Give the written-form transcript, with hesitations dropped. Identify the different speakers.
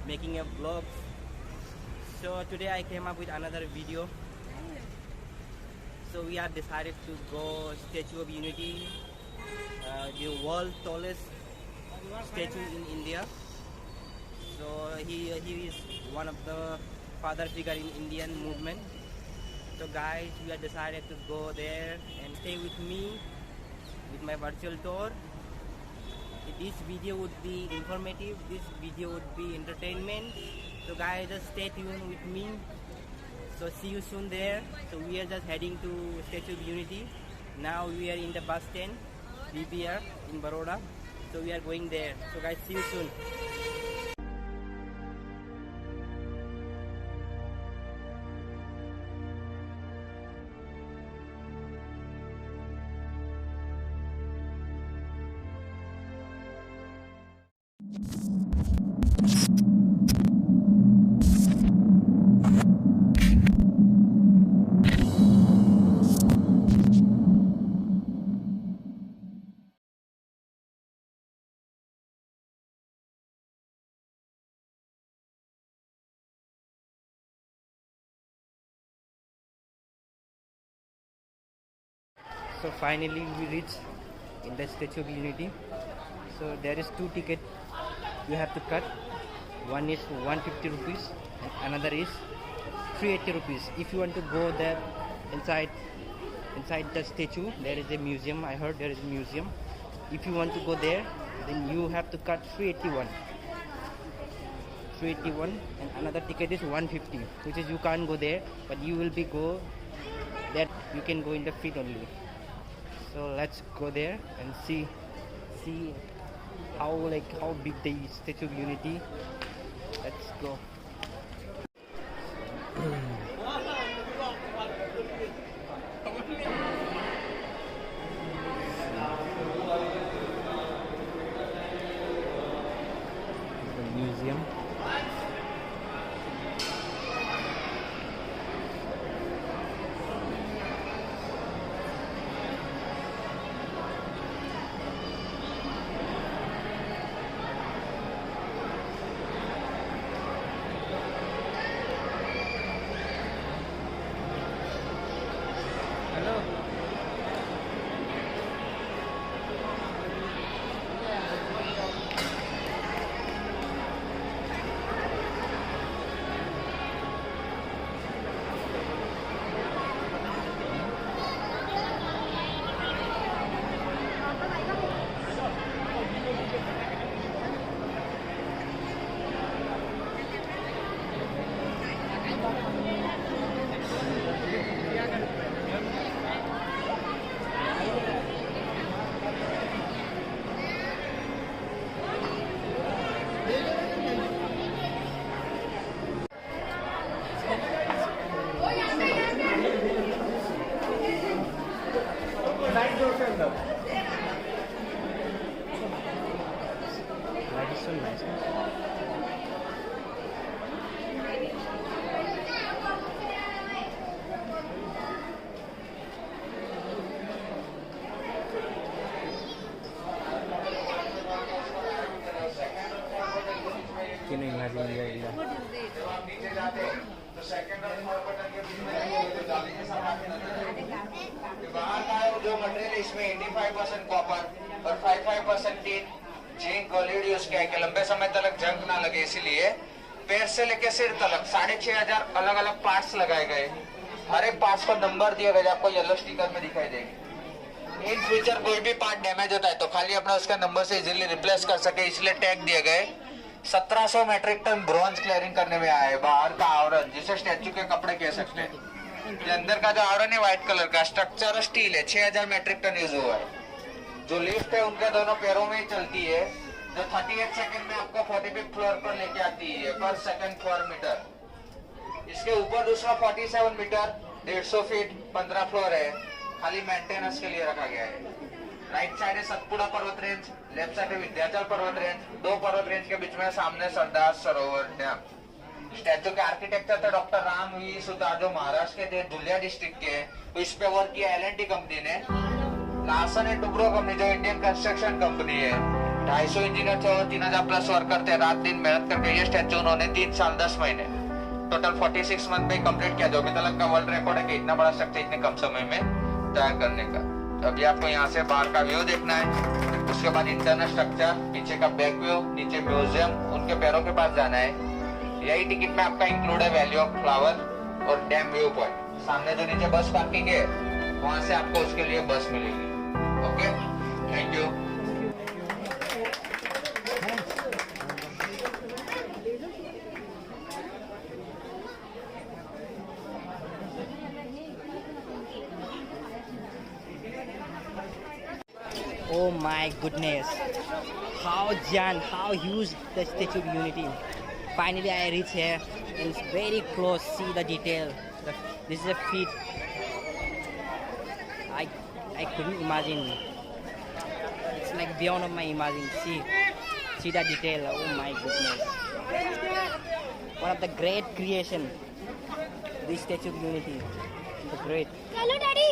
Speaker 1: making a vlog. So today I came up with another video. So we are decided to go Statue of Unity, the world tallest statue in India. So he is one of the father figure in Indian movement. So guys, we are decided to go there and stay with me with my virtual tour. This video would be informative, this video would be entertainment. So guys, just stay tuned with me. So see you soon there. So we are just heading to Statue of Unity. Now we are in the bus stand, BBR in Baroda. So we are going there. So guys, see you soon. So finally we reached in the Statue of Unity. So there is two tickets you have to cut. One is 150 rupees and another is 380 rupees. If you want to go there inside the statue, there is a museum. I heard there is a museum. If you want to go there, then you have to cut 381 and another ticket is 150, which is you can't go there, but you will be go that you can go in the feet only. So let's go there and see how big the Statue of Unity. Let's go. The museum. That is so nice. Can you imagine here?
Speaker 2: जो material इसमें 85% copper और 55% tin zinc gold use किया है, लंबे समय तक जंग ना लगे, इसीलिए पैर से लेके सिर तक 6500 अलग अलग पार्ट्स लगाए गए। हर एक पार्ट्स को नंबर दिया गया, आपको येलो स्टिकर में दिखाई देगी। इन फ्यूचर कोई भी पार्ट डैमेज होता है तो खाली अपना उसका नंबर से इजीली रिप्लेस कर सके, इसलिए टैग दिए गए। 1700 मेट्रिक टन ब्रॉन्ज क्लियरिंग करने में आया है। बाहर का आवरण, जिसे स्टैच्यू के कपड़े कह सकते हैं, अंदर का जो आवरण है व्हाइट कलर का, स्ट्रक्चर स्टील है, 6000 मेट्रिक टन यूज हुआ है। जो लिफ्ट है उनके दोनों पैरों में ही चलती है, जो 38 सेकंड में आपको 45 फ्लोर पर लेके आती है पर सेकंड 4 मीटर। इसके ऊपर दूसरा 47 मीटर 150 फीट 15 फ्लोर है, खाली मेंटेनेंस के लिए रखा गया है। राइट साइड है सतपुड़ा पर्वत रेंज, लेफ्ट साइड है विंध्याचल पर्वत रेंज। दो पर्वत रेंज के बीच में सामने सरदार सरोवर डैम। स्टैच्यू के आर्किटेक्चर थे डॉक्टर राम वी सुतार, जो महाराष्ट्र के धुलिया डिस्ट्रिक्ट के। तो इस पे वर्क किया L&T कंपनी ने। लार्सन एंड टुब्रो कंपनी जो इंडियन कंस्ट्रक्शन कंपनी है। 250 इंजीनियर थे और 3000 प्लस वर्कर थे, रात दिन मेहनत करके ये स्टैचू उन्होंने 3 साल 10 महीने टोटल 46 मंथ में कंप्लीट किया, जो अभी तक का वर्ल्ड रिकॉर्ड है कि इतना बड़ा स्ट्रक्चर इतने कम समय में तैयार करने का। तो अभी आपको यहाँ से बाहर का व्यू देखना है, उसके बाद इंटरनल स्ट्रक्चर, पीछे का बैक व्यू, नीचे म्यूजियम, उनके पैरों के पास जाना है। यही टिकट में आपका इंक्लूड है वैली ऑफ फ्लावर और डैम व्यू पॉइंट। सामने जो नीचे बस पार्किंग है वहां से आपको उसके लिए बस मिलेगी। Okay, thank you.
Speaker 1: Oh my goodness, how giant, how huge the Statue of Unity. Finally I reach here and it's very close, see the detail. This is a feat I couldn't imagine. It's like beyond of my imagining. See the detail, oh my goodness. One of the great creation, this Statue of Unity, the great.
Speaker 3: Hello Daddy!